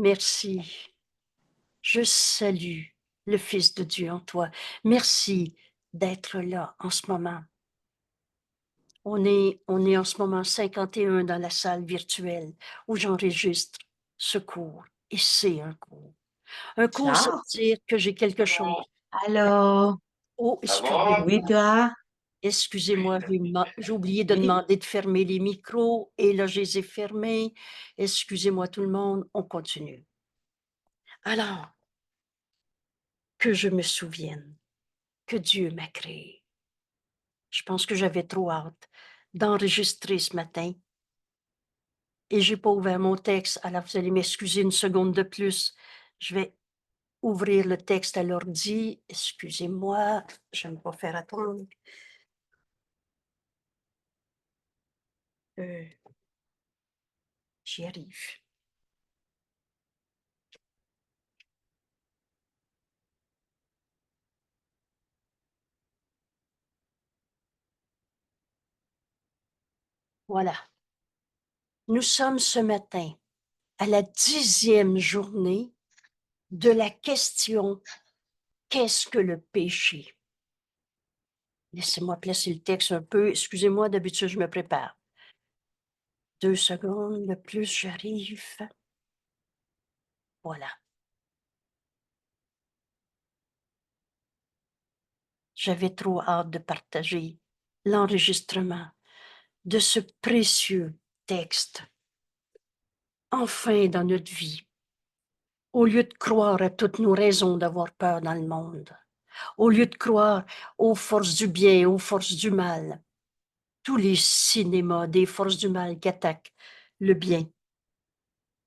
Merci. Je salue le Fils de Dieu en toi. Merci d'être là en ce moment. On est en ce moment 51 dans la salle virtuelle où j'enregistre ce cours. Et c'est un cours. Un cours, ça Ciao, veut dire que j'ai quelque chose. allô, Oh, Ça va? oui, excusez-moi. toi? Excusez-moi, j'ai oublié de Oui, demander de fermer les micros et là, je les ai fermés. Excusez-moi tout le monde, on continue. Alors, que je me souvienne que Dieu m'a créé. Je pense que j'avais trop hâte d'enregistrer ce matin et j'ai pas ouvert mon texte. Alors, vous allez m'excuser une seconde de plus. Je vais ouvrir le texte à l'ordi. Excusez-moi, j'aime pas faire attendre. Euh, J'y arrive. Voilà. Nous sommes ce matin à la 10e journée de la question qu'est-ce que le péché? Laissez-moi placer le texte un peu. Excusez-moi, d'habitude, je me prépare. 2 secondes, le plus j'arrive. Voilà. J'avais trop hâte de partager l'enregistrement de ce précieux texte. Enfin, dans notre vie, au lieu de croire à toutes nos raisons d'avoir peur dans le monde, au lieu de croire aux forces du bien, aux forces du mal, tous les cinémas des forces du mal qui attaquent le bien,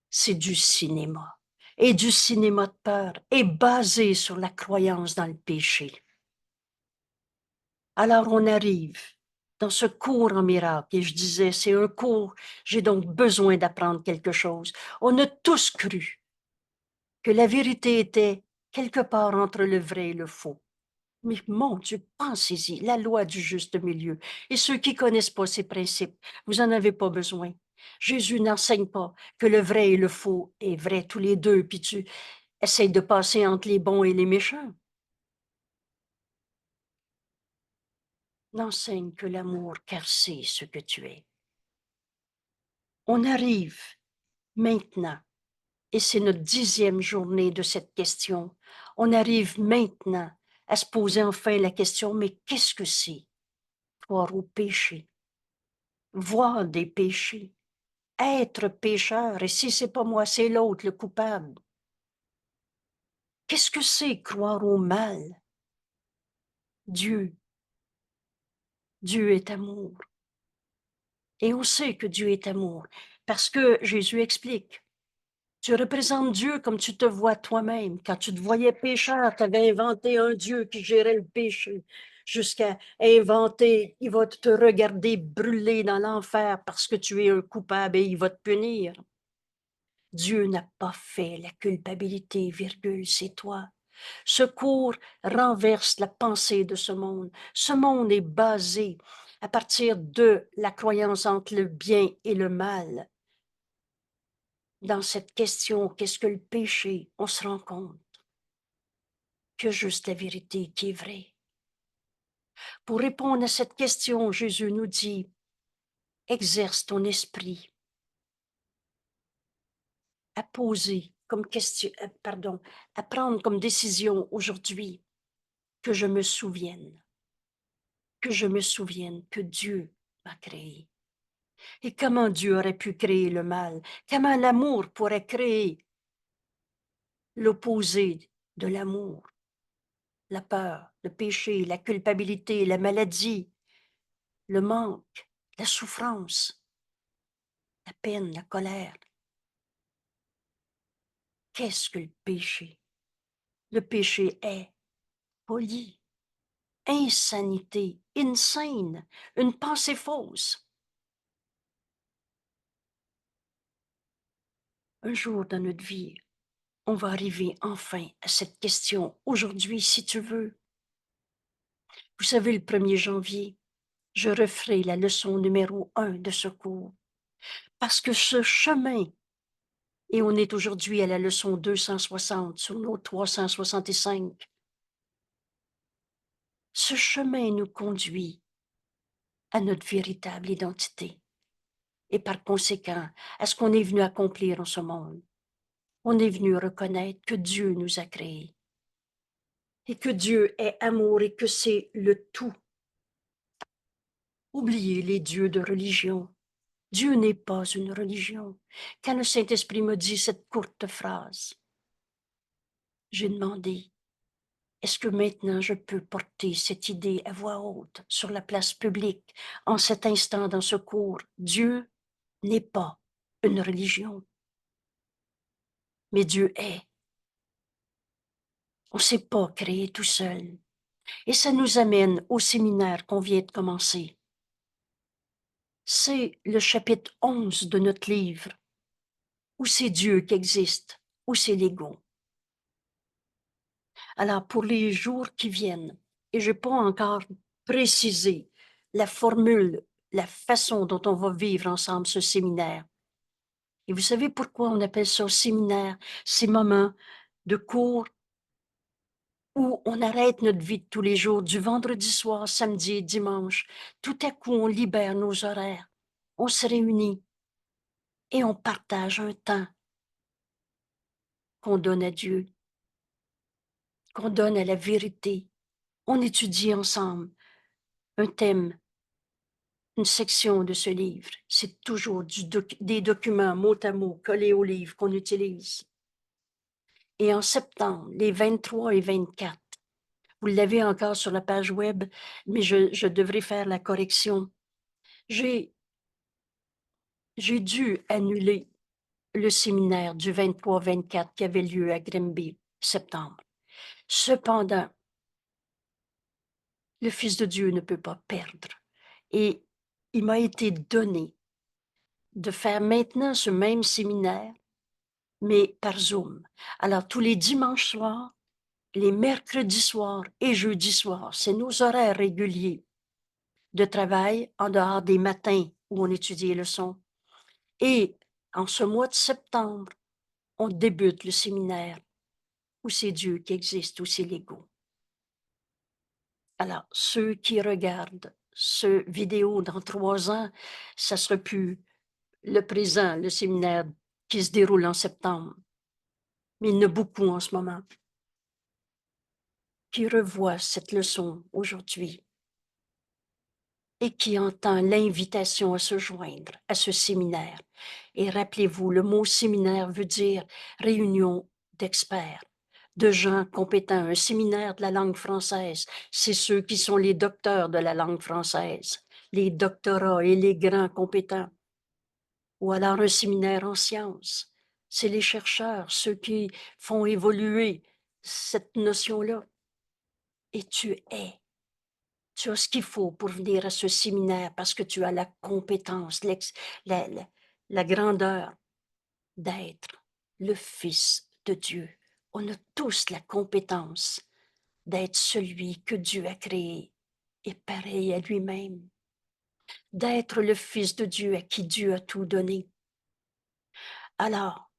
c'est du cinéma. Et du cinéma de peur est basé sur la croyance dans le péché. Alors on arrive dans ce cours en miracle et je disais, c'est un cours, j'ai donc besoin d'apprendre quelque chose. On a tous cru que la vérité était quelque part entre le vrai et le faux. Mais mon Dieu, pensez-y, la loi du juste milieu. Et ceux qui connaissent pas ces principes, vous en avez pas besoin. Jésus n'enseigne pas que le vrai et le faux est vrai tous les deux, puis tu essayes de passer entre les bons et les méchants. N'enseigne que l'amour, car c'est ce que tu es. On arrive maintenant, et c'est notre 10e journée de cette question, on arrive maintenant à se poser enfin la question, mais qu'est-ce que c'est? Croire au péché, voir des péchés, être pécheur, et si c'est pas moi, c'est l'autre, le coupable. Qu'est-ce que c'est croire au mal? Dieu, Dieu est amour. Et on sait que Dieu est amour, parce que Jésus explique. Tu représentes Dieu comme tu te vois toi-même. Quand tu te voyais pécheur, tu avais inventé un Dieu qui gérait le péché jusqu'à inventer, il va te regarder brûler dans l'enfer parce que tu es un coupable et il va te punir. Dieu n'a pas fait la culpabilité, virgule, c'est toi. Ce cours renverse la pensée de ce monde. Ce monde est basé à partir de la croyance entre le bien et le mal. Dans cette question, qu'est-ce que le péché? On se rend compte que juste la vérité qui est vraie. Pour répondre à cette question, Jésus nous dit, exerce ton esprit à poser comme question, pardon, à prendre comme décision aujourd'hui que je me souvienne, que Dieu m'a créé. Et comment Dieu aurait pu créer le mal? Comment l'amour pourrait créer l'opposé de l'amour? La peur, le péché, la culpabilité, la maladie, le manque, la souffrance, la peine, la colère. Qu'est-ce que le péché? Le péché est folie, insanité, insane, une pensée fausse. Un jour dans notre vie, on va arriver enfin à cette question. Aujourd'hui, si tu veux. Vous savez, le 1er janvier, je referai la leçon numéro 1 de ce cours. Parce que ce chemin Et on est aujourd'hui à la leçon 260 sur nos 365. Ce chemin nous conduit à notre véritable identité et par conséquent à ce qu'on est venu accomplir en ce monde. On est venu reconnaître que Dieu nous a créés et que Dieu est amour et que c'est le tout. Oubliez les dieux de religion. Dieu n'est pas une religion. Quand le Saint-Esprit me dit cette courte phrase, j'ai demandé, est-ce que maintenant je peux porter cette idée à voix haute sur la place publique en cet instant dans ce cours? Dieu n'est pas une religion, mais Dieu est. On ne s'est pas créé tout seul. Et ça nous amène au séminaire qu'on vient de commencer. C'est le chapitre 11 de notre livre, où c'est Dieu qui existe, où c'est l'ego. Alors, pour les jours qui viennent, et je n'ai pas encore précisé la formule, la façon dont on va vivre ensemble ce séminaire. Et vous savez pourquoi on appelle ça séminaire, ces moments de cours où on arrête notre vie de tous les jours, du vendredi soir, samedi et dimanche. Tout à coup, on libère nos horaires, on se réunit et on partage un temps qu'on donne à Dieu, qu'on donne à la vérité. On étudie ensemble un thème, une section de ce livre. C'est toujours des documents mot à mot collés au livre qu'on utilise. Et en septembre, les 23 et 24, vous l'avez encore sur la page web, mais je devrais faire la correction. J'ai dû annuler le séminaire du 23-24 qui avait lieu à Grimby, septembre. Cependant, le Fils de Dieu ne peut pas perdre. Et il m'a été donné de faire maintenant ce même séminaire, mais par Zoom. Alors, tous les dimanches soirs, les mercredis soirs et jeudis soirs, c'est nos horaires réguliers de travail en dehors des matins où on étudie les leçons. Et en ce mois de septembre, on débute le séminaire où c'est Dieu qui existe, où c'est l'ego. Alors, ceux qui regardent ce vidéo dans 3 ans, ça sera plus le présent, le séminaire qui se déroule en septembre. Mais il y en a beaucoup en ce moment qui revoient cette leçon aujourd'hui et qui entend l'invitation à se joindre à ce séminaire. Et rappelez-vous, le mot séminaire veut dire réunion d'experts, de gens compétents. Un séminaire de la langue française, c'est ceux qui sont les docteurs de la langue française, les doctorats et les grands compétents. Ou alors un séminaire en sciences, c'est les chercheurs, ceux qui font évoluer cette notion-là. Et tu es. Tu as ce qu'il faut pour venir à ce séminaire parce que tu as la compétence, la grandeur d'être le Fils de Dieu. On a tous la compétence d'être celui que Dieu a créé et pareil à lui-même, d'être le Fils de Dieu à qui Dieu a tout donné. Alors,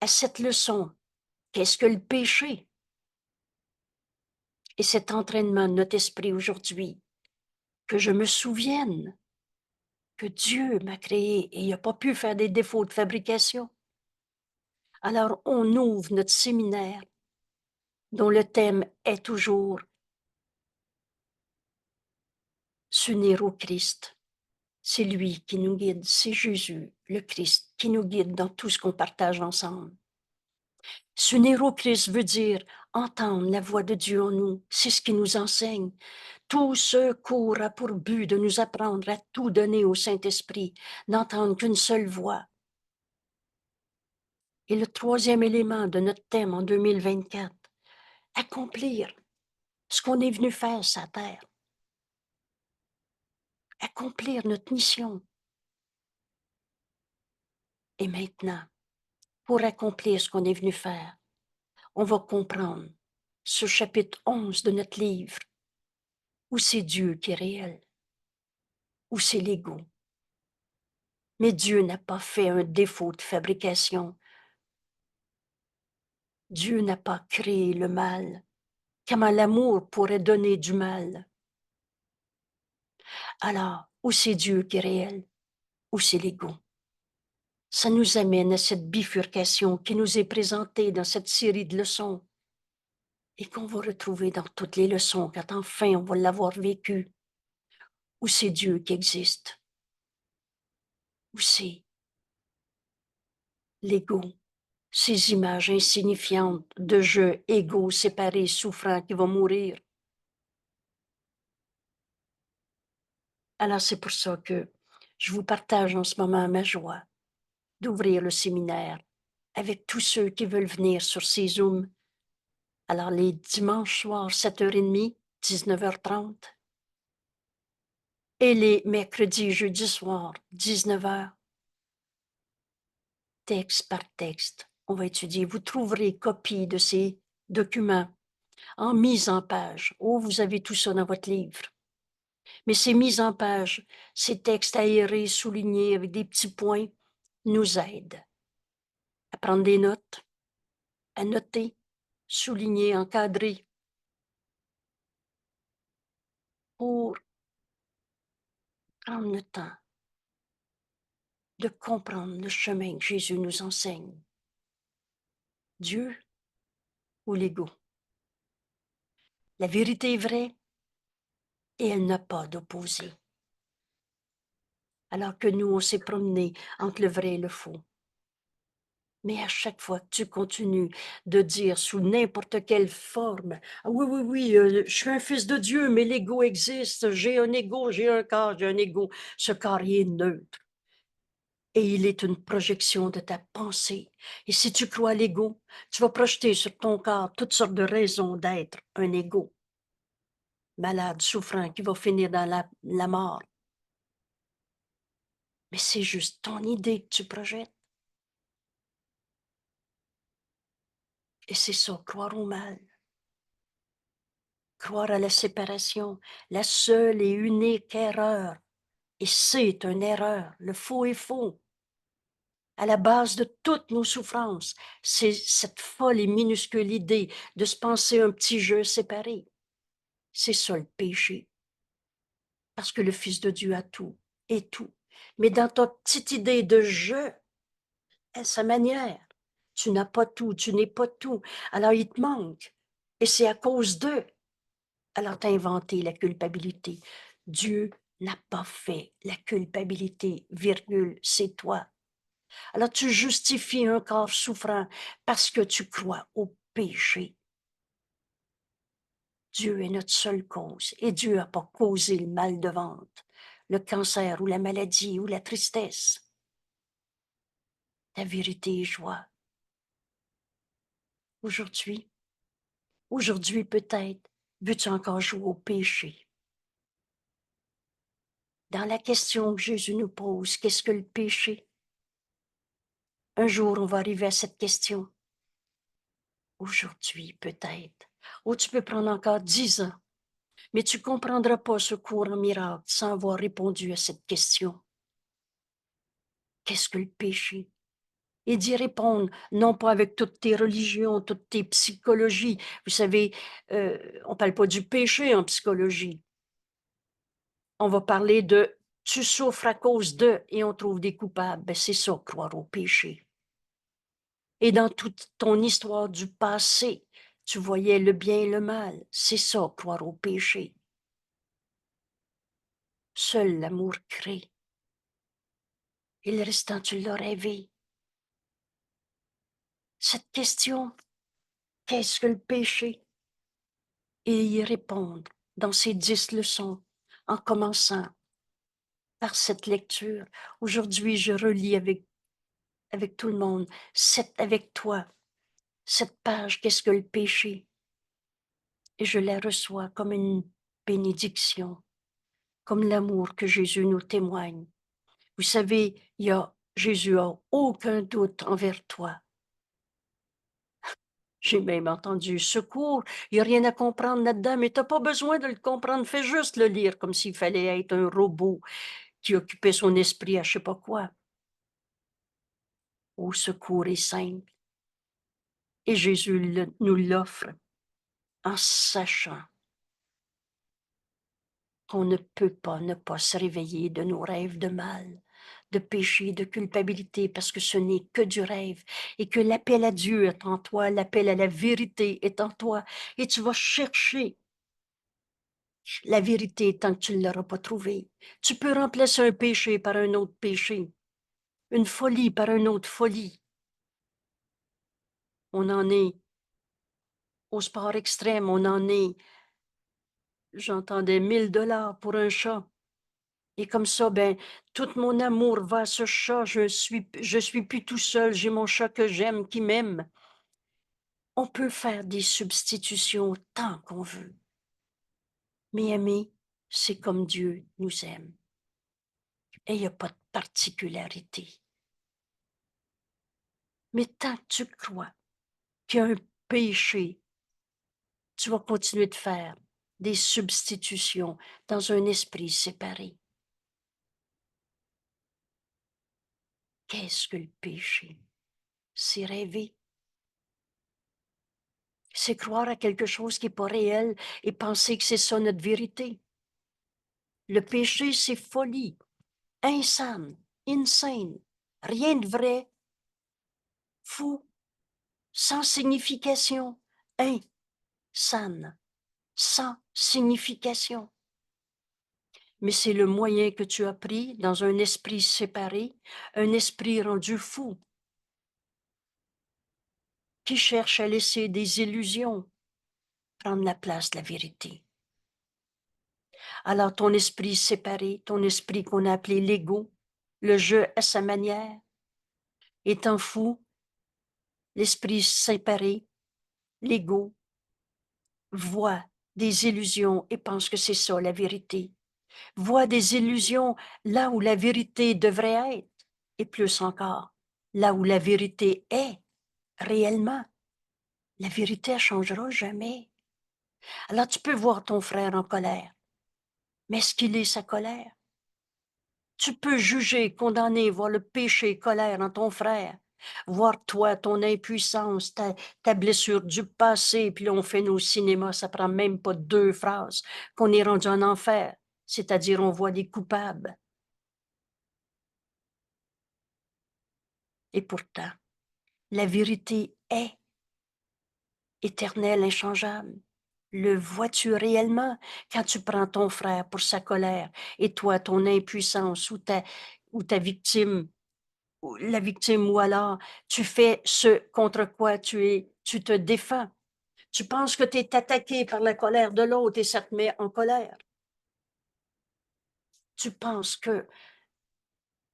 à cette leçon, qu'est-ce que le péché? Et cet entraînement de notre esprit aujourd'hui, que je me souvienne que Dieu m'a créé et il n'a pas pu faire des défauts de fabrication. Alors, on ouvre notre séminaire dont le thème est toujours s'unir au Christ. C'est lui qui nous guide, c'est Jésus, le Christ, qui nous guide dans tout ce qu'on partage ensemble. S'unir au Christ veut dire entendre la voix de Dieu en nous, c'est ce qui nous enseigne. Tout ce cours a pour but de nous apprendre à tout donner au Saint-Esprit, n'entendre qu'une seule voix. Et le troisième élément de notre thème en 2024, accomplir ce qu'on est venu faire sur la terre. Accomplir notre mission. Et maintenant, pour accomplir ce qu'on est venu faire, on va comprendre ce chapitre 11 de notre livre, où c'est Dieu qui est réel, où c'est l'ego. Mais Dieu n'a pas fait un défaut de fabrication. Dieu n'a pas créé le mal. Comment l'amour pourrait donner du mal? Alors, ou c'est Dieu qui est réel, ou c'est l'ego. Ça nous amène à cette bifurcation qui nous est présentée dans cette série de leçons et qu'on va retrouver dans toutes les leçons quand enfin on va l'avoir vécu. Ou c'est Dieu qui existe, ou c'est l'ego, ces images insignifiantes de jeux égaux, séparés, souffrants qui vont mourir. Alors c'est pour ça que je vous partage en ce moment ma joie d'ouvrir le séminaire avec tous ceux qui veulent venir sur ces Zooms. Alors les dimanches soirs, 7h30, 19h30, et les mercredis, jeudi soir, 19h, texte par texte, on va étudier. Vous trouverez copie de ces documents en mise en page. Oh, vous avez tout ça dans votre livre. Mais ces mises en page, ces textes aérés, soulignés avec des petits points, nous aident à prendre des notes, à noter, souligner, encadrer, pour prendre le temps de comprendre le chemin que Jésus nous enseigne. Dieu ou l'ego. La vérité est vraie et elle n'a pas d'opposé. Alors que nous, on s'est promené entre le vrai et le faux. Mais à chaque fois que tu continues de dire sous n'importe quelle forme, « Ah oui, oui, oui, je suis un fils de Dieu, mais l'ego existe, j'ai un ego, j'ai un corps, j'ai un ego. » Ce corps est neutre. Et il est une projection de ta pensée. Et si tu crois à l'ego, tu vas projeter sur ton corps toutes sortes de raisons d'être un ego. Malade, souffrant, qui va finir dans la mort. Mais c'est juste ton idée que tu projettes. Et c'est ça, croire au mal. Croire à la séparation, la seule et unique erreur. Et c'est une erreur, le faux est faux. À la base de toutes nos souffrances, c'est cette folle et minuscule idée de se penser un petit jeu séparé. C'est ça le péché. Parce que le Fils de Dieu a tout et tout. Mais dans ta petite idée de jeu, à sa manière, tu n'as pas tout, tu n'es pas tout. Alors il te manque. Et c'est à cause d'eux. Alors tu as inventé la culpabilité. Dieu n'a pas fait la culpabilité, virgule, c'est toi. Alors tu justifies un corps souffrant parce que tu crois au péché. Dieu est notre seule cause et Dieu n'a pas causé le mal de ventre, le cancer ou la maladie ou la tristesse. La vérité est joie. Aujourd'hui peut-être, veux-tu encore jouer au péché? Dans la question que Jésus nous pose, qu'est-ce que le péché? Un jour, on va arriver à cette question. Aujourd'hui peut-être. Ou tu peux prendre encore 10 ans. Mais tu ne comprendras pas ce cours en miracle sans avoir répondu à cette question. Qu'est-ce que le péché? Et d'y répondre, non pas avec toutes tes religions, toutes tes psychologies. Vous savez, on ne parle pas du péché en psychologie. On va parler de tu souffres à cause de et on trouve des coupables. Ben, c'est ça, croire au péché. Et dans toute ton histoire du passé, tu voyais le bien et le mal. C'est ça, croire au péché. Seul l'amour crée. Et le restant, tu l'as rêvé. Cette question, qu'est-ce que le péché? Et y répondre dans ces 10 leçons, en commençant par cette lecture. Aujourd'hui, je relis avec tout le monde, avec toi, cette page, qu'est-ce que le péché? Et je la reçois comme une bénédiction, comme l'amour que Jésus nous témoigne. Vous savez, Jésus a aucun doute envers toi. J'ai même entendu secours, il n'y a rien à comprendre là-dedans, mais tu n'as pas besoin de le comprendre, fais juste le lire comme s'il fallait être un robot qui occupait son esprit à je ne sais pas quoi. au secours est simple. Et Jésus nous l'offre en sachant qu'on ne peut pas ne pas se réveiller de nos rêves de mal, de péché, de culpabilité, parce que ce n'est que du rêve, et que l'appel à Dieu est en toi, l'appel à la vérité est en toi, et tu vas chercher la vérité tant que tu ne l'auras pas trouvée. Tu peux remplacer un péché par un autre péché, une folie par une autre folie. On en est au sport extrême, on en est, j'entendais 1 000 $ pour un chat. Et comme ça, ben, tout mon amour va à ce chat. Je suis plus tout seul. J'ai mon chat que j'aime, qui m'aime. On peut faire des substitutions tant qu'on veut. Mais aimer, c'est comme Dieu nous aime. Et il n'y a pas de particularité. Mais tant que tu crois qu'il y a un péché, tu vas continuer de faire des substitutions dans un esprit séparé. Qu'est-ce que le péché? C'est rêver. C'est croire à quelque chose qui n'est pas réel et penser que c'est ça notre vérité. Le péché, c'est folie, insane, insane, rien de vrai, fou, sans signification, insane, sans signification. Mais c'est le moyen que tu as pris dans un esprit séparé, un esprit rendu fou, qui cherche à laisser des illusions prendre la place de la vérité. Alors ton esprit séparé, ton esprit qu'on a appelé l'ego, le jeu à sa manière, étant fou, l'esprit séparé, l'ego, voit des illusions et pense que c'est ça la vérité. Voit des illusions là où la vérité devrait être, et plus encore, là où la vérité est réellement. La vérité ne changera jamais. Alors tu peux voir ton frère en colère, mais est-ce qu'il est sa colère? Tu peux juger, condamner, voir le péché, colère en ton frère, voir toi, ton impuissance, ta blessure du passé, puis là, on fait nos cinémas, ça prend même pas 2 phrases, qu'on est rendu en enfer, c'est-à-dire on voit des coupables. Et pourtant, la vérité est éternelle, inchangeable. Le vois-tu réellement quand tu prends ton frère pour sa colère et toi, ton impuissance ou ta victime, la victime, ou alors tu fais ce contre quoi tu te défends. Tu penses que tu es attaqué par la colère de l'autre et ça te met en colère. Tu penses que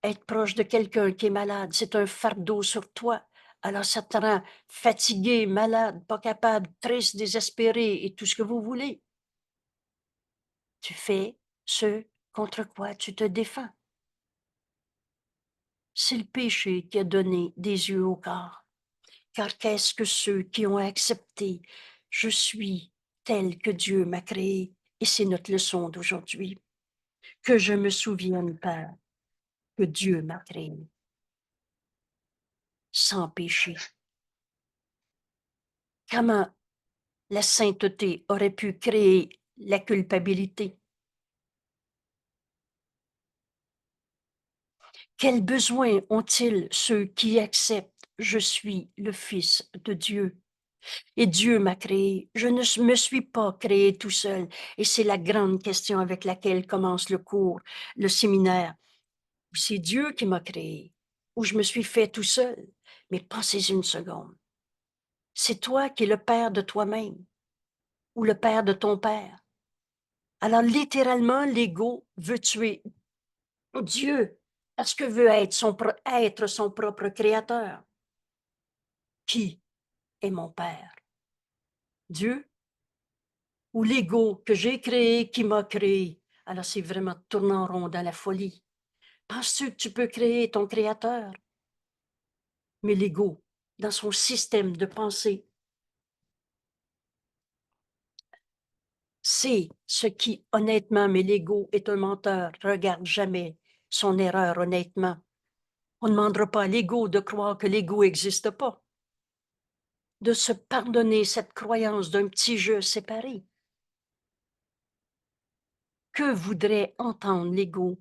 être proche de quelqu'un qui est malade, c'est un fardeau sur toi. Alors ça te rend fatigué, malade, pas capable, triste, désespéré et tout ce que vous voulez. Tu fais ce contre quoi tu te défends. C'est le péché qui a donné des yeux au corps. Car qu'est-ce que ceux qui ont accepté « Je suis tel que Dieu m'a créé » et c'est notre leçon d'aujourd'hui. Que je me souvienne, Père, que Dieu m'a créé sans péché. Comment la sainteté aurait pu créer la culpabilité? Quels besoins ont-ils ceux qui acceptent « Je suis le Fils de Dieu » et Dieu m'a créé. Je ne me suis pas créé tout seul. Et c'est la grande question avec laquelle commence le cours, le séminaire. C'est Dieu qui m'a créé, ou je me suis fait tout seul. Mais pensez une seconde. C'est toi qui es le père de toi-même, ou le père de ton père. Alors littéralement, l'ego veut tuer Dieu, parce que veut être son propre créateur. Qui est mon père? Dieu ou l'ego que j'ai créé, qui m'a créé? Alors c'est vraiment tournant en rond dans la folie. Penses-tu que tu peux créer ton créateur? Mais l'ego, dans son système de pensée, c'est ce qui, honnêtement, mais l'ego est un menteur, regarde jamais son erreur honnêtement. On ne demandera pas à l'ego de croire que l'ego n'existe pas, de se pardonner cette croyance d'un petit jeu séparé. Que voudrait entendre l'ego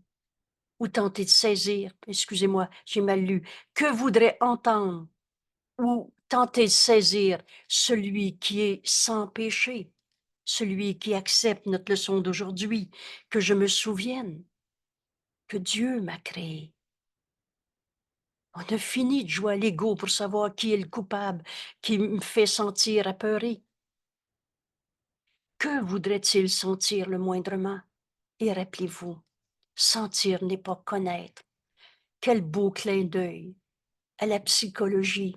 ou tenter de saisir, excusez-moi, j'ai mal lu, que voudrait entendre ou tenter de saisir celui qui est sans péché, celui qui accepte notre leçon d'aujourd'hui, que je me souvienne que Dieu m'a créé. On a fini de jouer à l'ego pour savoir qui est le coupable, qui me fait sentir apeuré. Que voudrait-il sentir le moindrement? Et rappelez-vous, sentir n'est pas connaître. Quel beau clin d'œil à la psychologie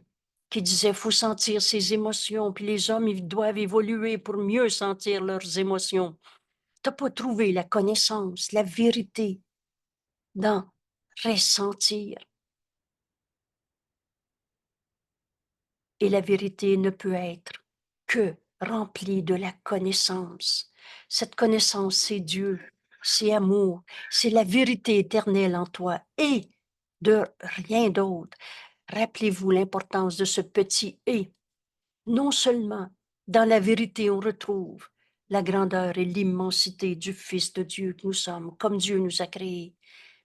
qui disait faut sentir ses émotions, puis les hommes ils doivent évoluer pour mieux sentir leurs émotions. T'as pas trouvé la connaissance, la vérité dans ressentir. Et la vérité ne peut être que remplie de la connaissance. Cette connaissance, c'est Dieu, c'est amour, c'est la vérité éternelle en toi et de rien d'autre. Rappelez-vous l'importance de ce petit « et ». Non seulement dans la vérité on retrouve la grandeur et l'immensité du Fils de Dieu que nous sommes, comme Dieu nous a créés,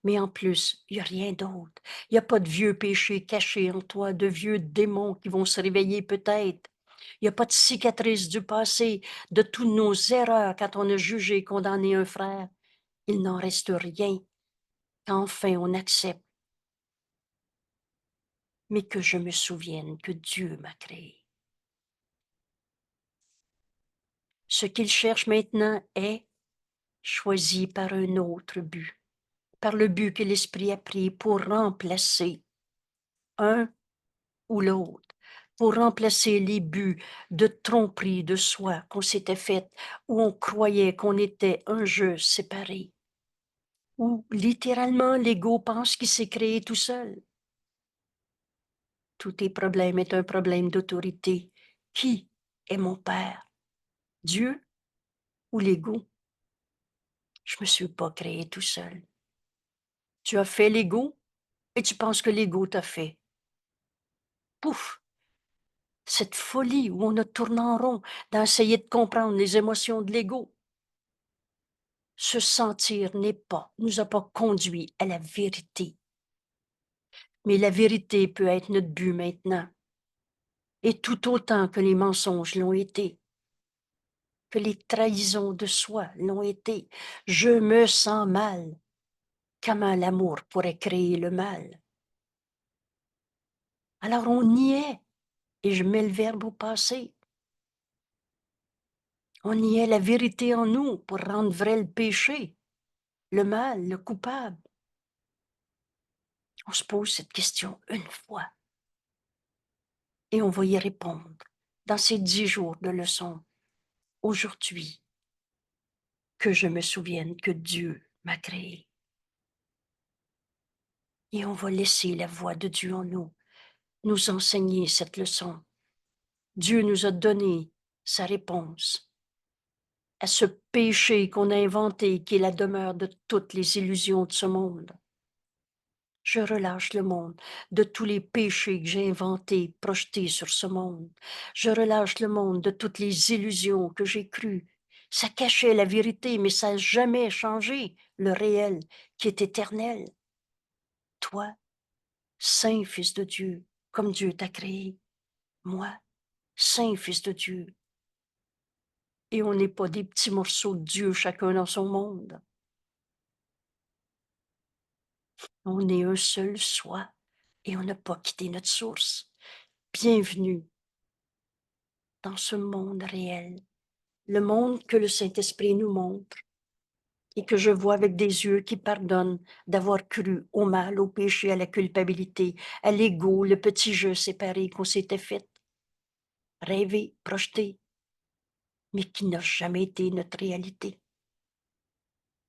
mais en plus, il n'y a rien d'autre. Il n'y a pas de vieux péchés cachés en toi, de vieux démons qui vont se réveiller peut-être. Il n'y a pas de cicatrices du passé, de toutes nos erreurs quand on a jugé et condamné un frère. Il n'en reste rien qu'enfin on accepte, mais que je me souvienne que Dieu m'a créé. Ce qu'il cherche maintenant est choisi par un autre but, par le but que l'Esprit a pris pour remplacer un ou l'autre, pour remplacer les buts de tromperie de soi qu'on s'était fait, où on croyait qu'on était un jeu séparé, où littéralement l'ego pense qu'il s'est créé tout seul. Tout tes problèmes est un problème d'autorité. Qui est mon père? Dieu ou l'ego? Je me suis pas créé tout seul. Tu as fait l'ego et tu penses que l'ego t'a fait. Pouf! Cette folie où on a tourné en rond d'essayer de comprendre les émotions de l'ego. Ce sentir nous a pas conduit à la vérité. Mais la vérité peut être notre but maintenant. Et tout autant que les mensonges l'ont été, que les trahisons de soi l'ont été. Je me sens mal. Comment l'amour pourrait créer le mal? Alors on y est. Et je mets le verbe au passé. On y est la vérité en nous pour rendre vrai le péché, le mal, le coupable. On se pose cette question une fois et on va y répondre dans ces 10 jours de leçon. Aujourd'hui, que je me souvienne que Dieu m'a créé. Et on va laisser la voix de Dieu en nous enseigner cette leçon. Dieu nous a donné sa réponse à ce péché qu'on a inventé, qui est la demeure de toutes les illusions de ce monde. Je relâche le monde de tous les péchés que j'ai inventés, projetés sur ce monde. Je relâche le monde de toutes les illusions que j'ai crues. Ça cachait la vérité, mais ça n'a jamais changé le réel qui est éternel. Toi, saint Fils de Dieu, comme Dieu t'a créé. Moi, saint Fils de Dieu. Et on n'est pas des petits morceaux de Dieu, chacun dans son monde. On est un seul soi et on n'a pas quitté notre source. Bienvenue dans ce monde réel, le monde que le Saint-Esprit nous montre et que je vois avec des yeux qui pardonnent d'avoir cru au mal, au péché, à la culpabilité, à l'ego, le petit jeu séparé qu'on s'était fait, rêvé, projeté, mais qui n'a jamais été notre réalité.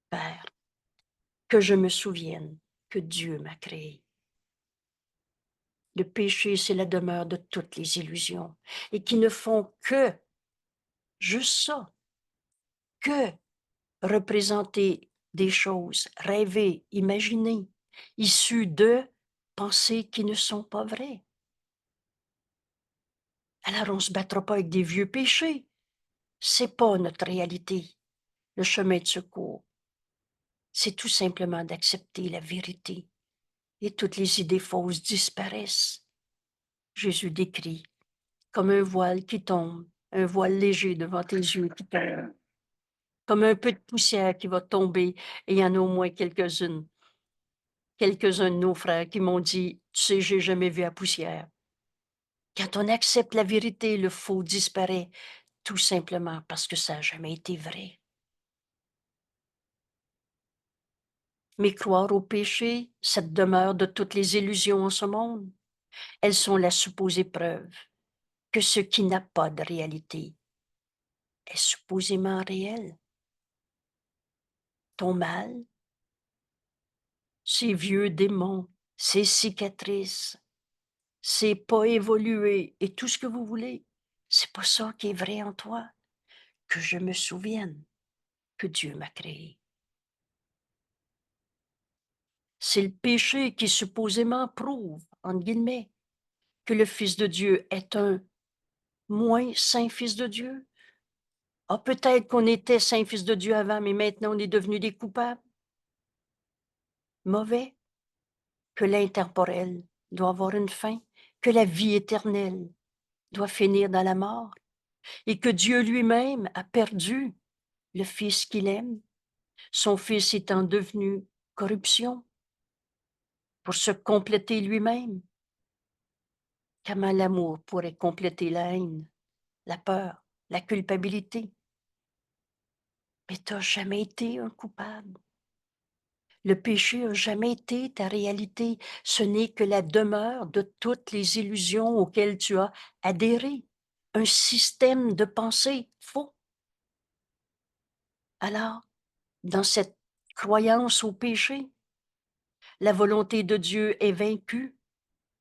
Père, que je me souvienne que Dieu m'a créé. Le péché, c'est la demeure de toutes les illusions et qui ne font que, juste ça, que représenter des choses rêvées, imaginées, issues de pensées qui ne sont pas vraies. Alors on ne se battra pas avec des vieux péchés. C'est pas notre réalité. Le chemin de secours, c'est tout simplement d'accepter la vérité et toutes les idées fausses disparaissent. Jésus décrit comme un voile qui tombe, un voile léger devant tes yeux qui tombe, comme un peu de poussière qui va tomber, et il y en a au moins quelques-uns de nos frères qui m'ont dit, tu sais, j'ai jamais vu la poussière. Quand on accepte la vérité, le faux disparaît, tout simplement parce que ça n'a jamais été vrai. Mais croire au péché, cette demeure de toutes les illusions en ce monde, elles sont la supposée preuve que ce qui n'a pas de réalité est supposément réel. Ton mal, ces vieux démons, ces cicatrices, ces pas évolués et tout ce que vous voulez, c'est pas ça qui est vrai en toi. Que je me souvienne que Dieu m'a créé. C'est le péché qui supposément prouve, entre guillemets, que le Fils de Dieu est un moins saint Fils de Dieu. Ah, peut-être qu'on était saint Fils de Dieu avant, mais maintenant on est devenus des coupables. Mauvais. Que l'intemporel doit avoir une fin, que la vie éternelle doit finir dans la mort, et que Dieu lui-même a perdu le Fils qu'il aime, son Fils étant devenu corruption pour se compléter lui-même. Comment l'amour pourrait compléter la haine, la peur, la culpabilité? Mais tu n'as jamais été un coupable. Le péché n'a jamais été ta réalité. Ce n'est que la demeure de toutes les illusions auxquelles tu as adhéré. Un système de pensée faux. Alors, dans cette croyance au péché, la volonté de Dieu est vaincue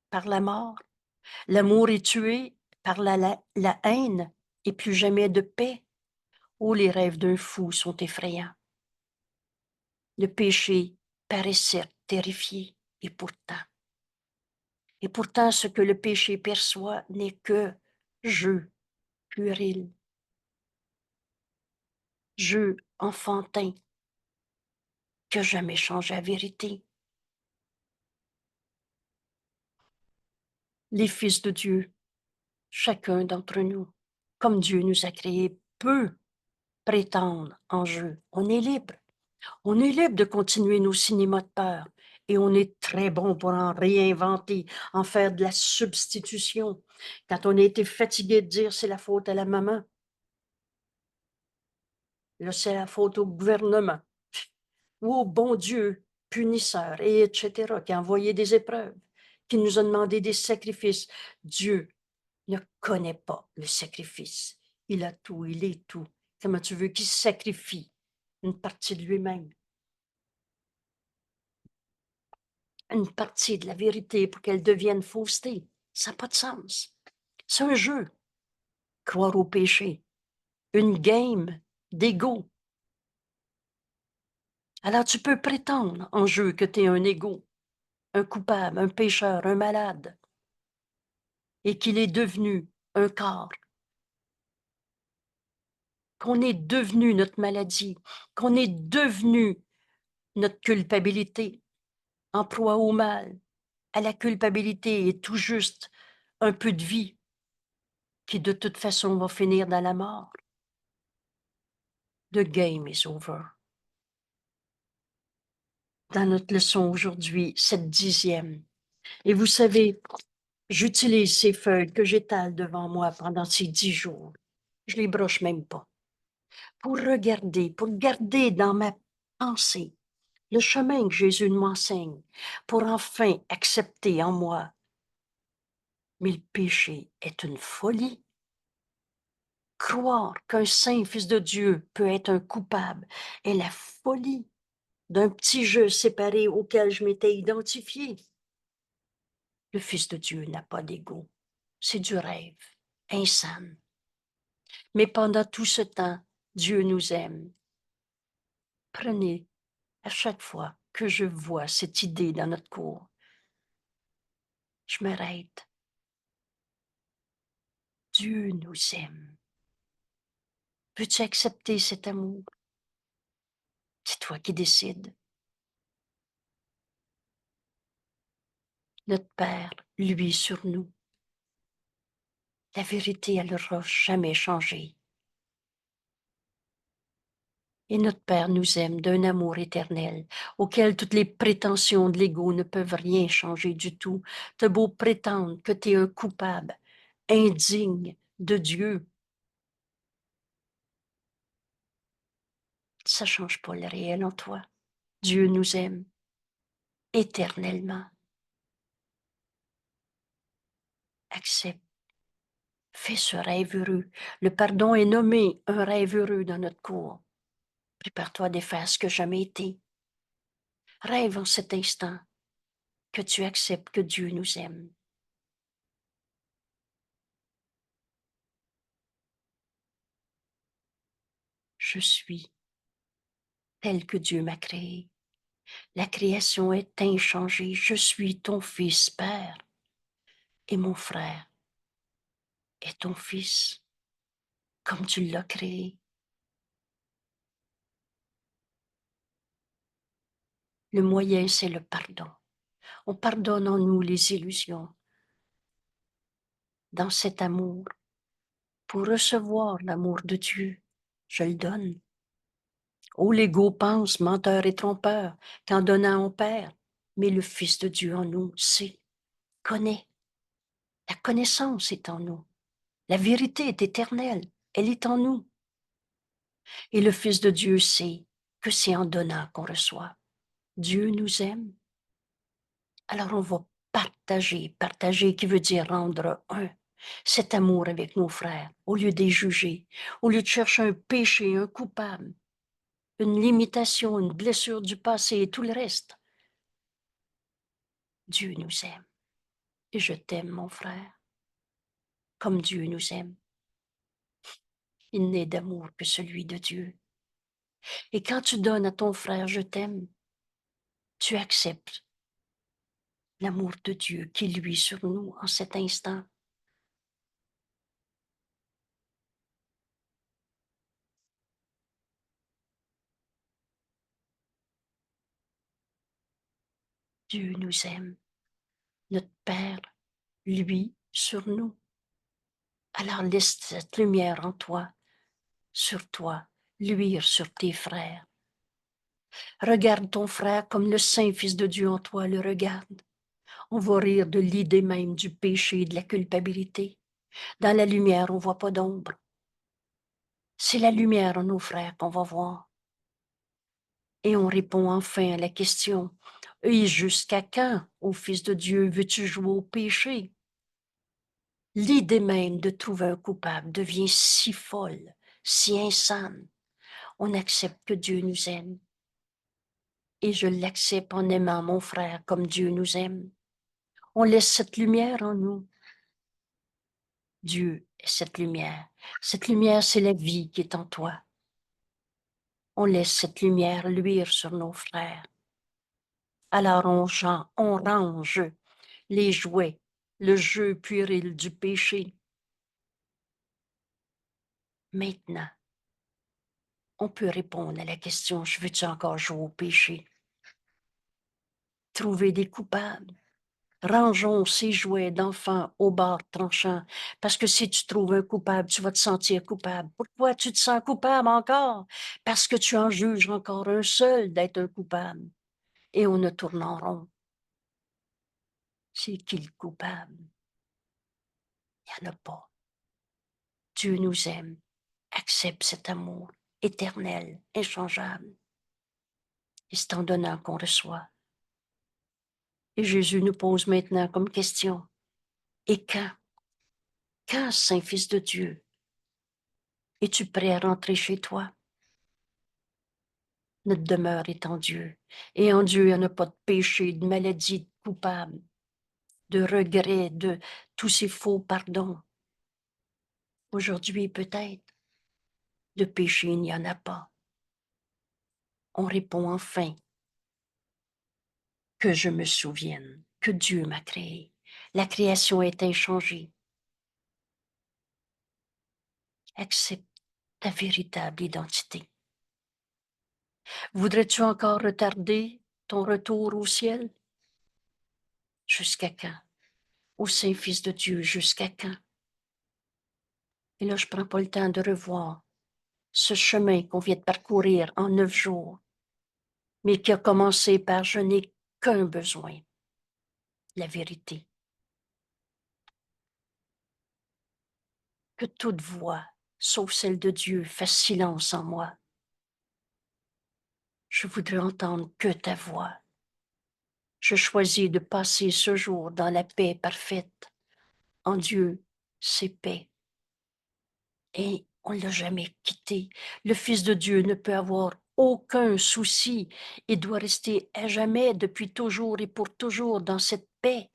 par la mort. L'amour est tué par la haine et plus jamais de paix. Oh, les rêves d'un fou sont effrayants. Le péché paraissait terrifié et pourtant ce que le péché perçoit n'est que jeu puéril, jeu enfantin, qui n'a jamais changé la vérité. Les fils de Dieu, chacun d'entre nous, comme Dieu nous a créés, peut prétendre en jeu. On est libre. On est libre de continuer nos cinémas de peur. Et on est très bon pour en réinventer, en faire de la substitution. Quand on a été fatigué de dire c'est la faute à la maman, là c'est la faute au gouvernement, ou au bon Dieu punisseur, et etc., qui a envoyé des épreuves, qui nous a demandé des sacrifices. Dieu ne connaît pas le sacrifice. Il a tout, il est tout. Comment tu veux qu'il sacrifie une partie de lui-même, une partie de la vérité pour qu'elle devienne fausseté? Ça n'a pas de sens. C'est un jeu, croire au péché, une game d'ego. Alors tu peux prétendre en jeu que tu es un égo, un coupable, un pécheur, un malade, et qu'il est devenu un corps, qu'on est devenu notre maladie, qu'on est devenu notre culpabilité, en proie au mal, à la culpabilité et tout juste un peu de vie qui de toute façon va finir dans la mort. The game is over. Dans notre leçon aujourd'hui, cette 10e. Et vous savez, j'utilise ces feuilles que j'étale devant moi pendant ces 10 jours. Je les broche même pas. Pour regarder, pour garder dans ma pensée le chemin que Jésus m'enseigne, pour enfin accepter en moi. Mais le péché est une folie. Croire qu'un saint fils de Dieu peut être un coupable est la folie d'un petit jeu séparé auquel je m'étais identifié. Le Fils de Dieu n'a pas d'ego. C'est du rêve, insane. Mais pendant tout ce temps, Dieu nous aime. Prenez, à chaque fois que je vois cette idée dans notre cours, Je m'arrête. Dieu nous aime. Peux-tu accepter cet amour? C'est toi qui décides. Notre Père, lui, sur nous. La vérité, elle n'aura jamais changé. Et notre Père nous aime d'un amour éternel, auquel toutes les prétentions de l'ego ne peuvent rien changer du tout. T'as beau prétendre que tu es un coupable, indigne de Dieu, ça ne change pas le réel en toi. Dieu nous aime éternellement. Accepte. Fais ce rêve heureux. Le pardon est nommé un rêve heureux dans notre cour. Prépare-toi à défaire ce que jamais été. Rêve en cet instant que tu acceptes que Dieu nous aime. Je suis tel que Dieu m'a créé. La création est inchangée. Je suis ton fils, Père, et mon frère est ton fils, comme tu l'as créé. Le moyen, c'est le pardon. On pardonne en nous les illusions. Dans cet amour, pour recevoir l'amour de Dieu, je le donne. Oh, l'ego pense, menteur et trompeur, qu'en donnant on perd. Mais le Fils de Dieu en nous sait, connaît. La connaissance est en nous. La vérité est éternelle. Elle est en nous. Et le Fils de Dieu sait que c'est en donnant qu'on reçoit. Dieu nous aime. Alors on va partager. Partager qui veut dire rendre un. Cet amour avec nos frères, au lieu de les juger, au lieu de chercher un péché, un coupable, une limitation, une blessure du passé et tout le reste. Dieu nous aime. Et je t'aime, mon frère, comme Dieu nous aime. Il n'est d'amour que celui de Dieu. Et quand tu donnes à ton frère, je t'aime, tu acceptes l'amour de Dieu qui luit sur nous en cet instant. Dieu nous aime. Notre Père, lui, sur nous. Alors laisse cette lumière en toi, sur toi, luire sur tes frères. Regarde ton frère comme le Saint Fils de Dieu en toi le regarde. On va rire de l'idée même du péché et de la culpabilité. Dans la lumière, on ne voit pas d'ombre. C'est la lumière en nos frères qu'on va voir. Et on répond enfin à la question, et jusqu'à quand, ô Fils de Dieu, veux-tu jouer au péché? L'idée même de trouver un coupable devient si folle, si insane. On accepte que Dieu nous aime. Et je l'accepte en aimant mon frère comme Dieu nous aime. On laisse cette lumière en nous. Dieu est cette lumière. Cette lumière, c'est la vie qui est en toi. On laisse cette lumière luire sur nos frères. Alors on range les jouets, le jeu puéril du péché. Maintenant, on peut répondre à la question, je veux-tu encore jouer au péché? Trouver des coupables. Rangeons ces jouets d'enfants au bar tranchant, parce que si tu trouves un coupable, tu vas te sentir coupable. Pourquoi tu te sens coupable encore? Parce que tu en juges encore un seul d'être un coupable. Et on ne tourne en rond. C'est qui le coupable? Il n'y en a pas. Dieu nous aime. Accepte cet amour éternel, inchangeable. Et c'est en donnant qu'on reçoit. Et Jésus nous pose maintenant comme question, et quand? Quand, Saint-Fils de Dieu, es-tu prêt à rentrer chez toi? Notre demeure est en Dieu. Et en Dieu, il n'y a pas de péché, de maladie, de coupable, de regret, de tous ces faux pardons. Aujourd'hui, peut-être, de péché, il n'y en a pas. On répond enfin que je me souvienne que Dieu m'a créé. La création est inchangée. Accepte ta véritable identité. Voudrais-tu encore retarder ton retour au ciel? Jusqu'à quand? Ô Saint-Fils de Dieu, jusqu'à quand? Et là, je ne prends pas le temps de revoir ce chemin qu'on vient de parcourir en 9 jours, mais qui a commencé par je n'ai qu'un besoin, la vérité. Que toute voix, sauf celle de Dieu, fasse silence en moi. Je voudrais entendre que ta voix. Je choisis de passer ce jour dans la paix parfaite. En Dieu, c'est paix. Et on ne l'a jamais quitté. Le Fils de Dieu ne peut avoir aucun souci et doit rester à jamais, depuis toujours et pour toujours, dans cette paix.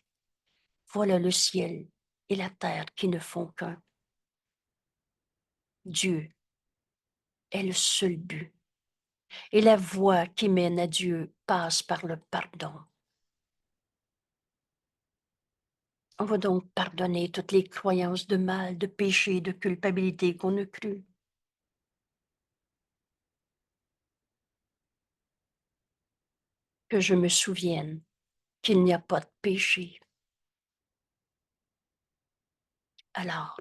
Voilà le ciel et la terre qui ne font qu'un. Dieu est le seul but. Et la voie qui mène à Dieu passe par le pardon. On va donc pardonner toutes les croyances de mal, de péché, de culpabilité qu'on a crues. Que je me souvienne qu'il n'y a pas de péché. Alors,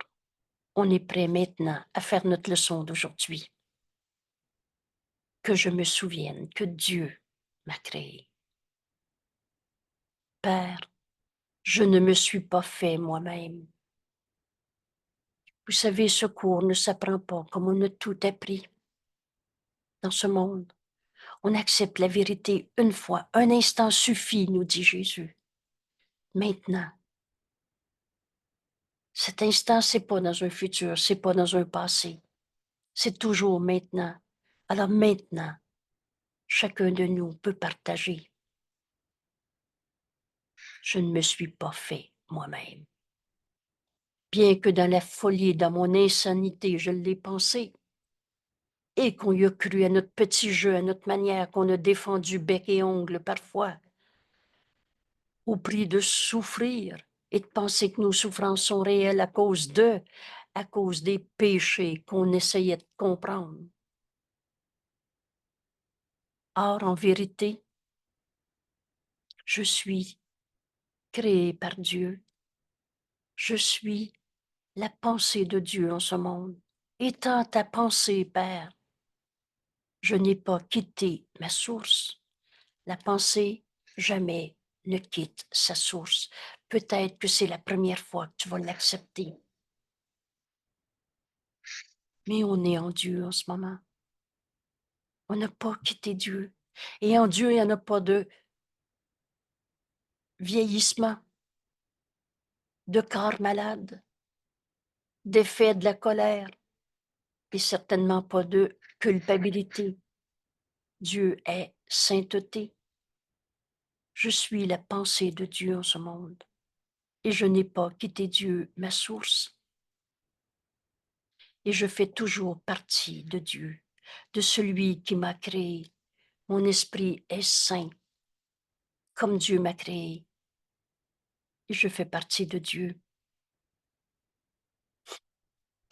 on est prêt maintenant à faire notre leçon d'aujourd'hui. Que je me souvienne que Dieu m'a créé. Père, je ne me suis pas fait moi-même. Vous savez, ce cours ne s'apprend pas comme on a tout appris dans ce monde. On accepte la vérité une fois, un instant suffit, nous dit Jésus. Maintenant, cet instant, c'est pas dans un futur, c'est pas dans un passé, c'est toujours maintenant. Alors maintenant, chacun de nous peut partager. Je ne me suis pas fait moi-même. Bien que dans la folie, dans mon insanité, je l'ai pensé, et qu'on y a cru à notre petit jeu, à notre manière, qu'on a défendu bec et ongle parfois, au prix de souffrir et de penser que nos souffrances sont réelles à cause des péchés qu'on essayait de comprendre. Or, en vérité, je suis créé par Dieu. Je suis la pensée de Dieu en ce monde. Étant ta pensée, Père, je n'ai pas quitté ma source. La pensée jamais ne quitte sa source. Peut-être que c'est la première fois que tu vas l'accepter. Mais on est en Dieu en ce moment. On n'a pas quitté Dieu. Et en Dieu, il n'y en a pas de vieillissement, de corps malade, d'effet de la colère, et certainement pas de culpabilité. Dieu est sainteté. Je suis la pensée de Dieu en ce monde. Et je n'ai pas quitté Dieu, ma source. Et je fais toujours partie de Dieu, de celui qui m'a créé. Mon esprit est saint, comme Dieu m'a créé. Et je fais partie de Dieu.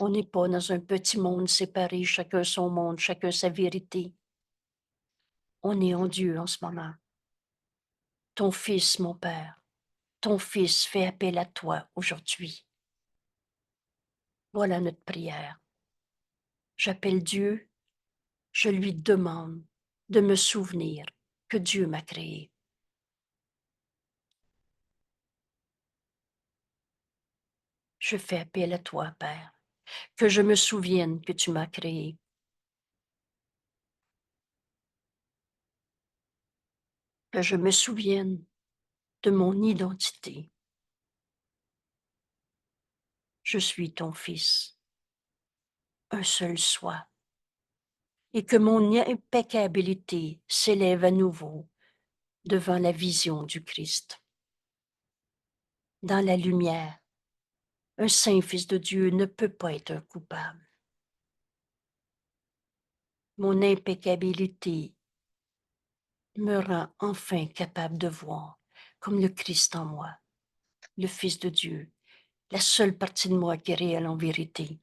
On n'est pas dans un petit monde séparé, chacun son monde, chacun sa vérité. On est en Dieu en ce moment. Ton Fils, mon Père, ton Fils fait appel à toi aujourd'hui. Voilà notre prière. J'appelle Dieu, je lui demande de me souvenir que Dieu m'a créé. Je fais appel à toi, Père, que je me souvienne que tu m'as créé. Que je me souvienne de mon identité. Je suis ton Fils, un seul soi, et que mon impeccabilité s'élève à nouveau devant la vision du Christ. Dans la lumière, un saint Fils de Dieu ne peut pas être un coupable. Mon impeccabilité me rend enfin capable de voir, comme le Christ en moi, le Fils de Dieu, la seule partie de moi qui est réelle en vérité.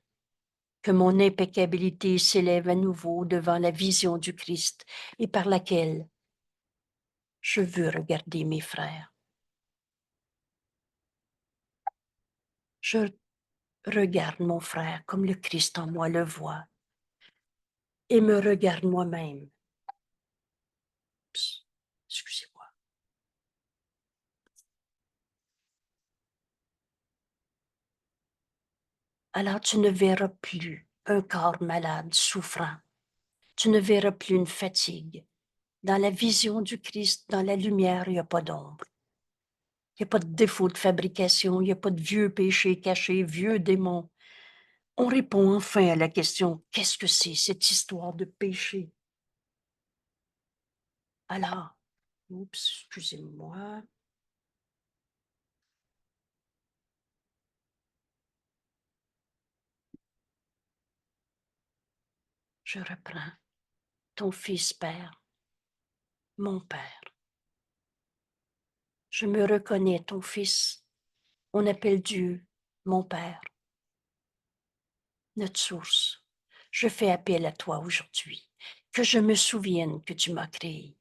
Que mon impeccabilité s'élève à nouveau devant la vision du Christ et par laquelle je veux regarder mes frères. Je regarde mon frère comme le Christ en moi le voit et me regarde moi-même. Excusez-moi. Alors tu ne verras plus un corps malade, souffrant. Tu ne verras plus une fatigue. Dans la vision du Christ, dans la lumière, il n'y a pas d'ombre. Il n'y a pas de défaut de fabrication, il n'y a pas de vieux péchés cachés, vieux démons. On répond enfin à la question, qu'est-ce que c'est cette histoire de péché? Alors, oups, excusez-moi, je reprends. Ton fils, Père, mon Père. Je me reconnais, ton fils. On appelle Dieu mon Père, notre source. Je fais appel à toi aujourd'hui. Que je me souvienne que tu m'as créé.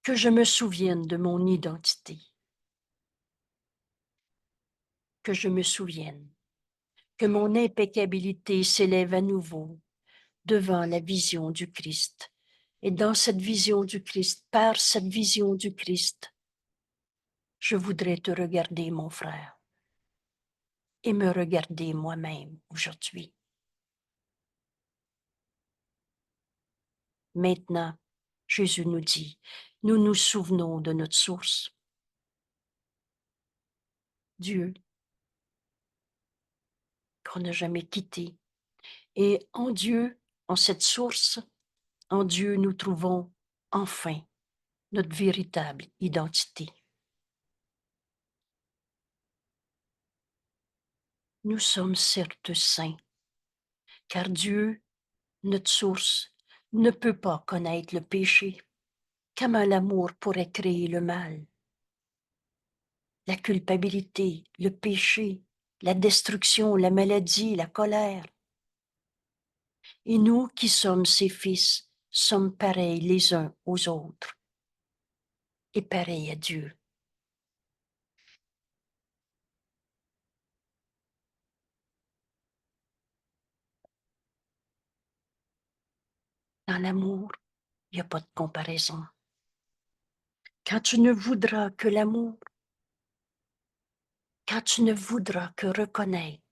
Que je me souvienne de mon identité. Que je me souvienne que mon impeccabilité s'élève à nouveau devant la vision du Christ. Et dans cette vision du Christ, par cette vision du Christ, je voudrais te regarder, mon frère, et me regarder moi-même aujourd'hui. Maintenant, Jésus nous dit, nous nous souvenons de notre source, Dieu, qu'on n'a jamais quitté. Et en Dieu, en cette source, en Dieu, nous trouvons enfin notre véritable identité. Nous sommes certes saints, car Dieu, notre source, ne peut pas connaître le péché. Comment l'amour pourrait créer le mal? La culpabilité, le péché, la destruction, la maladie, la colère. Et nous qui sommes ses fils, sommes pareils les uns aux autres et pareils à Dieu. Dans l'amour, il n'y a pas de comparaison. Quand tu ne voudras que l'amour, quand tu ne voudras que reconnaître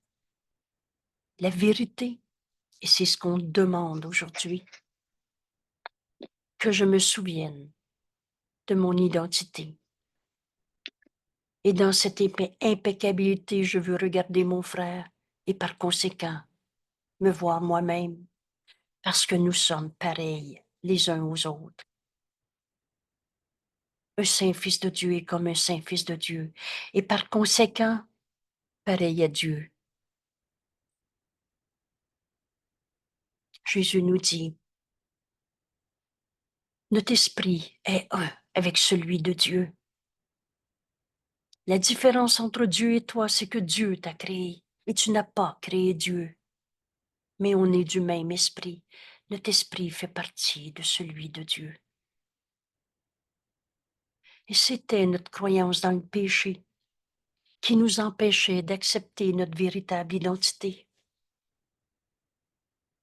la vérité, et c'est ce qu'on demande aujourd'hui, que je me souvienne de mon identité. Et dans cette impeccabilité, je veux regarder mon frère et par conséquent me voir moi-même, parce que nous sommes pareils les uns aux autres. Un saint fils de Dieu est comme un saint fils de Dieu, et par conséquent, pareil à Dieu. Jésus nous dit, notre esprit est un avec celui de Dieu. La différence entre Dieu et toi, c'est que Dieu t'a créé, et tu n'as pas créé Dieu. Mais on est du même esprit. Notre esprit fait partie de celui de Dieu. Et c'était notre croyance dans le péché qui nous empêchait d'accepter notre véritable identité.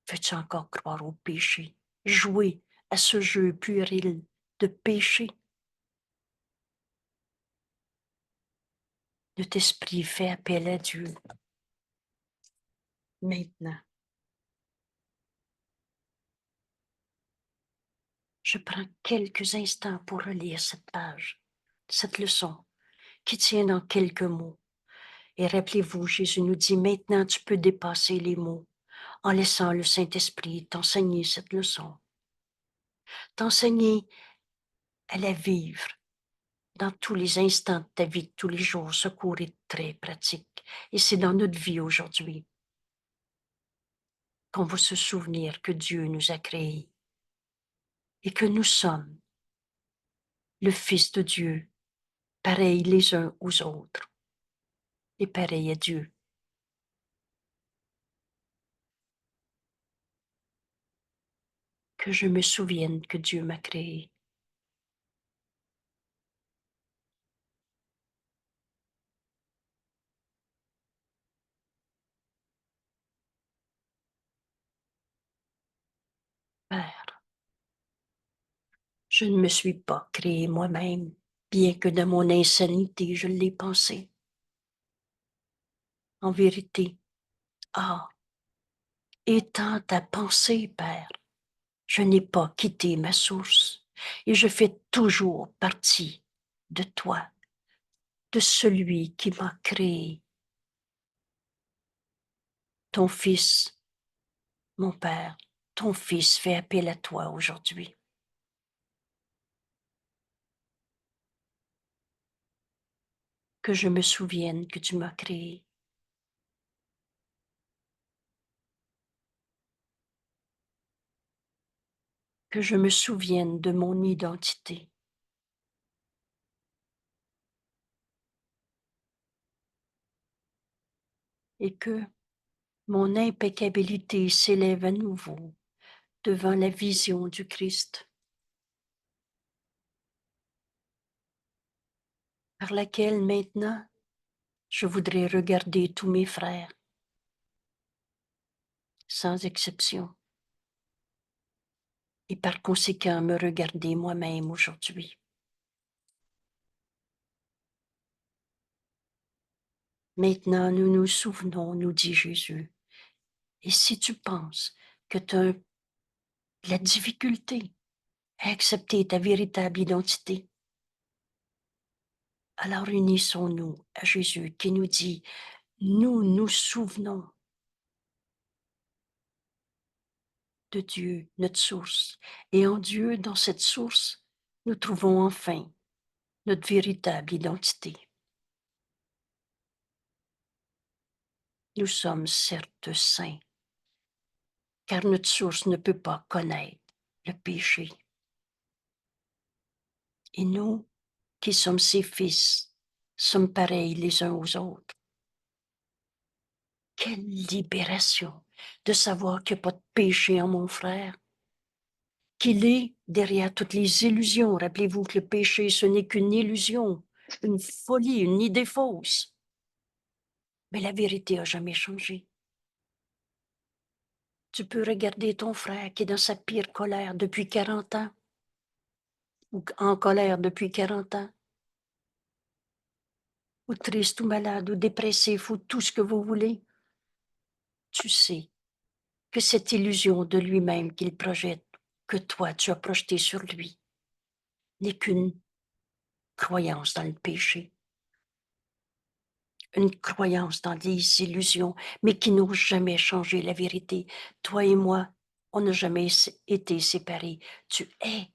Veux-tu encore croire au péché, jouer à ce jeu puéril de péché? Notre esprit fait appel à Dieu. Maintenant, je prends quelques instants pour relire cette page, cette leçon qui tient dans quelques mots. Et rappelez-vous, Jésus nous dit, maintenant tu peux dépasser les mots en laissant le Saint-Esprit t'enseigner cette leçon, t'enseigner à la vivre dans tous les instants de ta vie de tous les jours. Ce cours est très pratique et c'est dans notre vie aujourd'hui qu'on va se souvenir que Dieu nous a créés et que nous sommes le Fils de Dieu, pareils les uns aux autres. et pareil à Dieu. Que je me souvienne que Dieu m'a créé. Père, je ne me suis pas créé moi-même, bien que de mon insanité je l'ai pensé. En vérité, étant ta pensée, Père, je n'ai pas quitté ma source et je fais toujours partie de toi, de celui qui m'a créé. Ton Fils, mon Père, ton Fils fait appel à toi aujourd'hui. Que je me souvienne que tu m'as créé. Que je me souvienne de mon identité. Et que mon impeccabilité s'élève à nouveau devant la vision du Christ, par laquelle maintenant je voudrais regarder tous mes frères, sans exception, et par conséquent me regarder moi-même aujourd'hui. Maintenant, nous nous souvenons, nous dit Jésus, et si tu penses que tu as de la difficulté à accepter ta véritable identité, alors unissons-nous à Jésus qui nous dit, nous nous souvenons de Dieu, notre source, et en Dieu, dans cette source, nous trouvons enfin notre véritable identité. Nous sommes certes saints, car notre source ne peut pas connaître le péché. Et nous, qui sommes ses fils, sommes pareils les uns aux autres. Quelle libération de savoir qu'il n'y a pas de péché en mon frère, qu'il est derrière toutes les illusions. Rappelez-vous que le péché, ce n'est qu'une illusion, une folie, une idée fausse. Mais la vérité n'a jamais changé. Tu peux regarder ton frère qui est dans sa pire colère depuis 40 ans, ou en colère depuis 40 ans, ou triste ou malade, ou dépressif, ou tout ce que vous voulez. Tu sais que cette illusion de lui-même qu'il projette, que toi tu as projeté sur lui, n'est qu'une croyance dans le péché, une croyance dans des illusions, mais qui n'ont jamais changé la vérité. Toi et moi, on n'a jamais été séparés. Tu es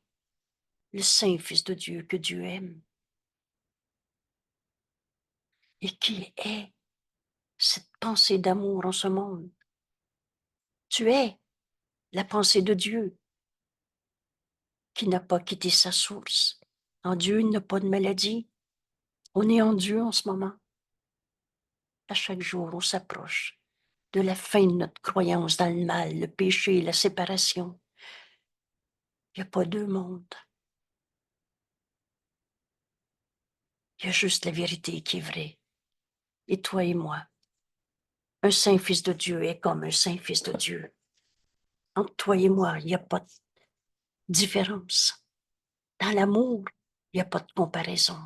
le Saint Fils de Dieu que Dieu aime. Et qui est cette pensée d'amour en ce monde. Tu es la pensée de Dieu qui n'a pas quitté sa source. En Dieu, il n'y a pas de maladie. On est en Dieu en ce moment. À chaque jour, on s'approche de la fin de notre croyance dans le mal, le péché, la séparation. Il n'y a pas deux mondes. Il y a juste la vérité qui est vraie. Et toi et moi, un saint fils de Dieu est comme un saint fils de Dieu. Entre toi et moi, il n'y a pas de différence. Dans l'amour, il n'y a pas de comparaison.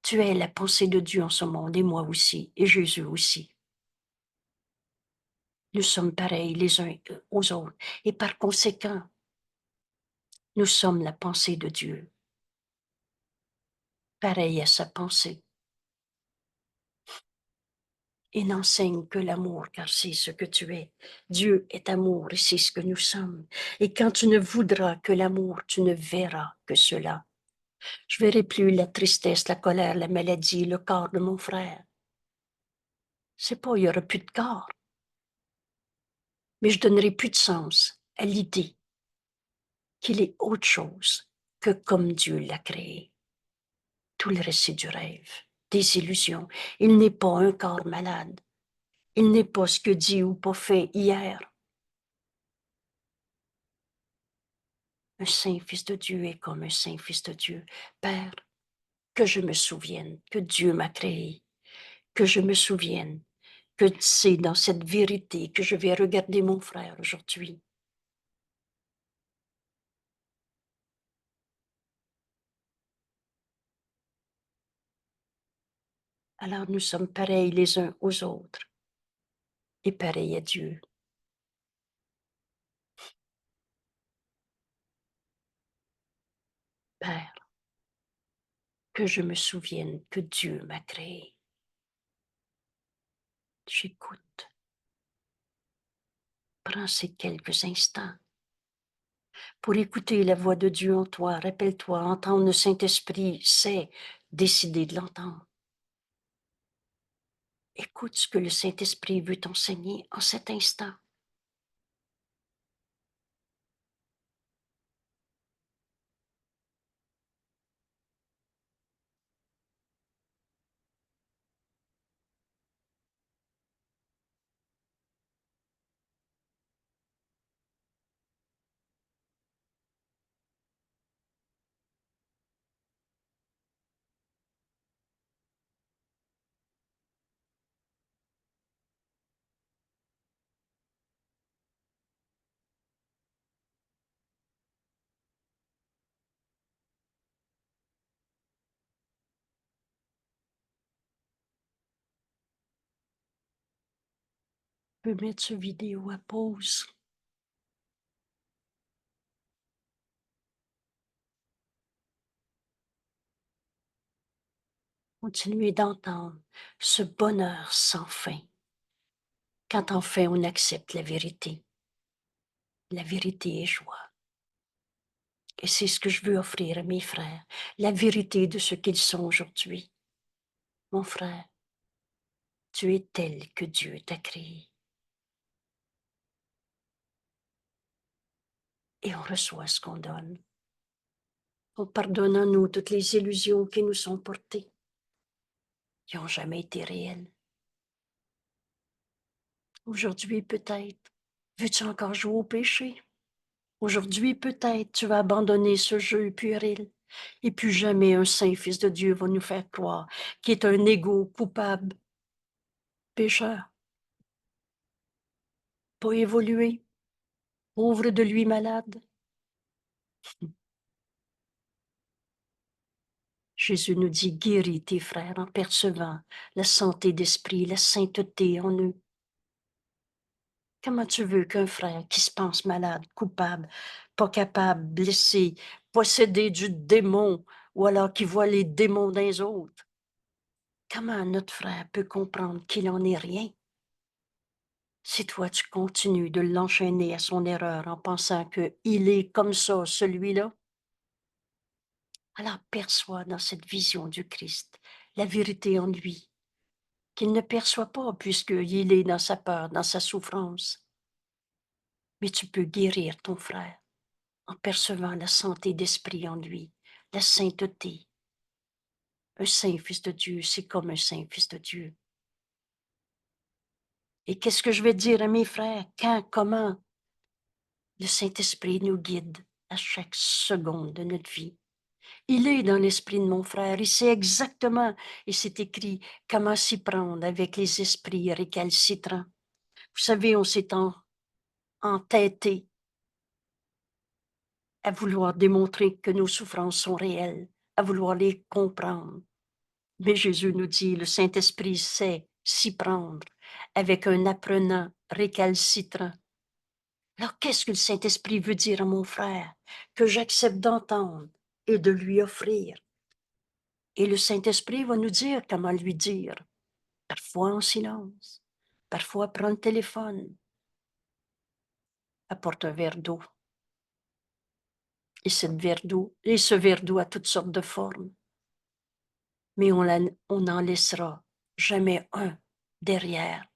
Tu es la pensée de Dieu en ce monde, et moi aussi, et Jésus aussi. Nous sommes pareils les uns aux autres, et par conséquent, nous sommes la pensée de Dieu, pareil à sa pensée. Et n'enseigne que l'amour, car c'est ce que tu es. Dieu est amour, et c'est ce que nous sommes. Et quand tu ne voudras que l'amour, tu ne verras que cela. Je verrai plus la tristesse, la colère, la maladie, le corps de mon frère. C'est pas, il y aura plus de corps. Mais je donnerai plus de sens à l'idée qu'il est autre chose que comme Dieu l'a créé. Tout le reste, c'est du rêve. des illusions. Il n'est pas un corps malade. Il n'est pas ce que dit ou pas fait hier. Un saint fils de Dieu est comme un saint fils de Dieu. Père, que je me souvienne que Dieu m'a créé, que je me souvienne que c'est dans cette vérité que je vais regarder mon frère aujourd'hui. Alors nous sommes pareils les uns aux autres et pareils à Dieu. Père, que je me souvienne que Dieu m'a créé. J'écoute. Prends ces quelques instants pour écouter la voix de Dieu en toi. Rappelle-toi, entendre le Saint-Esprit, c'est décider de l'entendre. Écoute ce que le Saint-Esprit veut t'enseigner en cet instant. Tu peux mettre ce vidéo à pause. Continuer d'entendre ce bonheur sans fin. Quand enfin on accepte la vérité est joie. Et c'est ce que je veux offrir à mes frères, la vérité de ce qu'ils sont aujourd'hui. Mon frère, tu es tel que Dieu t'a créé. Et on reçoit ce qu'on donne. On pardonne en nous toutes les illusions qui nous sont portées, qui n'ont jamais été réelles. Aujourd'hui, peut-être, veux-tu encore jouer au péché? Aujourd'hui, peut-être, tu vas abandonner ce jeu puéril. Et plus jamais un saint fils de Dieu va nous faire croire qu'il est un égo coupable, pécheur, pas évolué, pauvre de lui malade. Jésus nous dit, guéris tes frères en percevant la santé d'esprit, la sainteté en eux. Comment tu veux qu'un frère qui se pense malade, coupable, pas capable, blessé, possédé du démon, ou alors qui voit les démons dans les autres, comment notre frère peut comprendre qu'il n'en est rien? Si toi tu continues de l'enchaîner à son erreur en pensant qu'il est comme ça, celui-là, alors perçois dans cette vision du Christ la vérité en lui, qu'il ne perçoit pas puisqu'il est dans sa peur, dans sa souffrance. Mais tu peux guérir ton frère en percevant la santé d'esprit en lui, la sainteté. Un saint fils de Dieu, c'est comme un saint fils de Dieu. Et qu'est-ce que je vais dire à mes frères? Quand, comment? Le Saint-Esprit nous guide à chaque seconde de notre vie. Il est dans l'esprit de mon frère, il sait exactement, et c'est écrit, comment s'y prendre avec les esprits récalcitrants. Vous savez, on s'est entêté à vouloir démontrer que nos souffrances sont réelles, à vouloir les comprendre. Mais Jésus nous dit, le Saint-Esprit sait s'y prendre avec un apprenant récalcitrant. Alors, qu'est-ce que le Saint-Esprit veut dire à mon frère? Que j'accepte d'entendre et de lui offrir. Et le Saint-Esprit va nous dire comment lui dire. Parfois en silence, parfois prendre le téléphone, apporte un verre d'eau. Et ce verre d'eau a toutes sortes de formes. Mais on n'en laissera jamais un derrière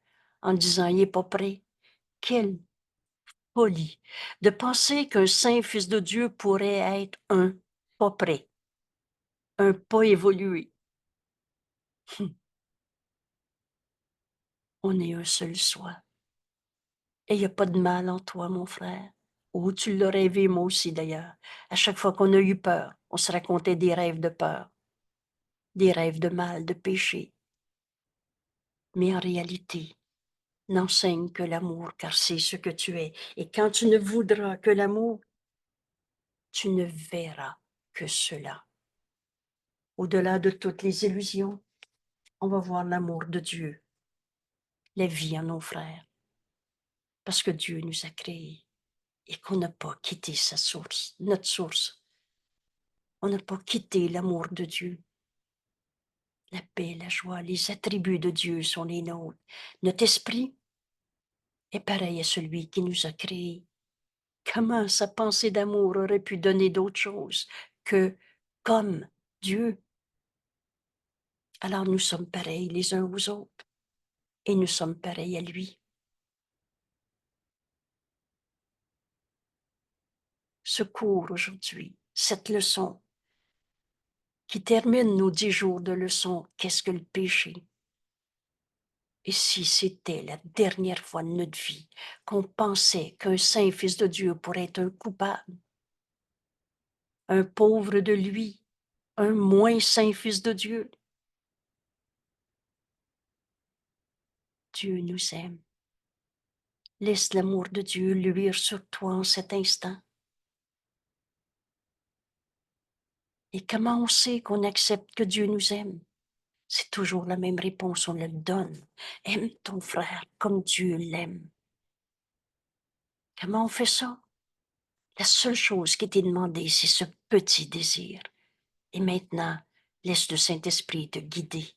en disant il n'est pas prêt. Quelle folie de penser qu'un saint fils de Dieu pourrait être un pas prêt, un pas évolué. On est un seul soi. Et il n'y a pas de mal en toi, mon frère. Ou tu l'as rêvé, moi aussi d'ailleurs. À chaque fois qu'on a eu peur, on se racontait des rêves de peur, des rêves de mal, de péché. Mais en réalité, n'enseigne que l'amour, car c'est ce que tu es. Et quand tu ne voudras que l'amour, tu ne verras que cela. Au-delà de toutes les illusions, on va voir l'amour de Dieu, la vie en nos frères, parce que Dieu nous a créés et qu'on n'a pas quitté sa source, notre source. On n'a pas quitté l'amour de Dieu. La paix, la joie, les attributs de Dieu sont les nôtres. Notre esprit est pareil à celui qui nous a créés. Comment sa pensée d'amour aurait pu donner d'autre chose que comme Dieu? Alors nous sommes pareils les uns aux autres et nous sommes pareils à lui. Ce cours aujourd'hui, cette leçon qui termine nos 10 jours de leçon, qu'est-ce que le péché? Et si c'était la dernière fois de notre vie qu'on pensait qu'un saint fils de Dieu pourrait être un coupable, un pauvre de lui, un moins saint fils de Dieu, Dieu nous aime. Laisse l'amour de Dieu luire sur toi en cet instant. Et comment on sait qu'on accepte que Dieu nous aime? C'est toujours la même réponse, on le donne. Aime ton frère comme Dieu l'aime. Comment on fait ça? La seule chose qui t'est demandée, c'est ce petit désir. Et maintenant, laisse le Saint-Esprit te guider.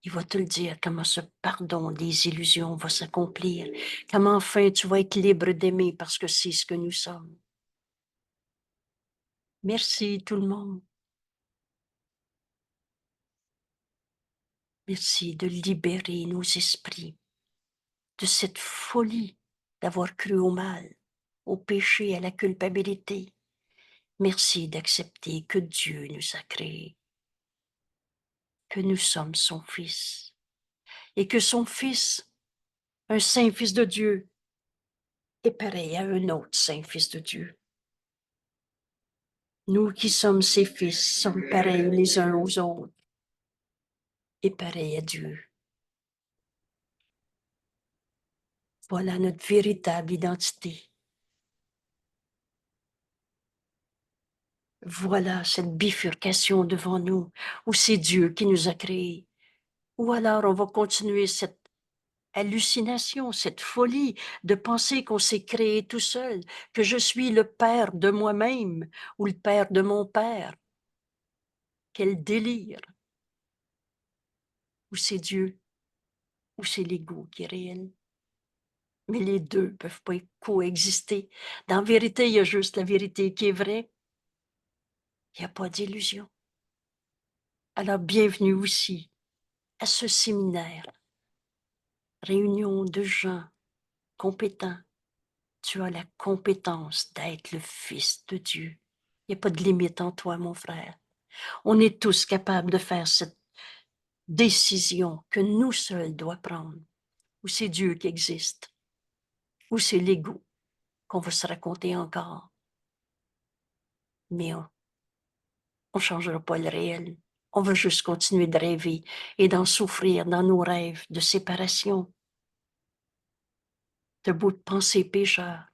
Il va te le dire comment ce pardon des illusions va s'accomplir, comment enfin tu vas être libre d'aimer parce que c'est ce que nous sommes. Merci tout le monde. Merci de libérer nos esprits de cette folie d'avoir cru au mal, au péché, à la culpabilité. Merci d'accepter que Dieu nous a créés, que nous sommes son Fils et que son Fils, un saint Fils de Dieu, est pareil à un autre saint Fils de Dieu. Nous qui sommes ses fils sommes pareils les uns aux autres et pareils à Dieu. Voilà notre véritable identité. Voilà cette bifurcation devant nous, où c'est Dieu qui nous a créés. Ou alors on va continuer cette hallucination, cette folie de penser qu'on s'est créé tout seul, que je suis le père de moi-même ou le père de mon père. Quel délire! Ou c'est Dieu, ou c'est l'ego qui est réel. Mais les deux ne peuvent pas coexister. Dans la vérité, il y a juste la vérité qui est vraie. Il n'y a pas d'illusion. Alors, bienvenue aussi à ce séminaire. Réunion de gens compétents. Tu as la compétence d'être le Fils de Dieu. Il n'y a pas de limite en toi, mon frère. On est tous capables de faire cette décision que nous seuls doit prendre. Ou c'est Dieu qui existe, ou c'est l'ego qu'on va se raconter encore. Mais on ne changera pas le réel. On va juste continuer de rêver et d'en souffrir dans nos rêves de séparation. T'as beau de penser pécheur,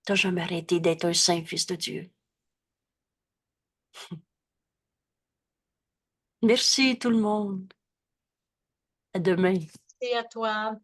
t'as jamais arrêté d'être un saint fils de Dieu. Merci tout le monde. À demain. Et à toi.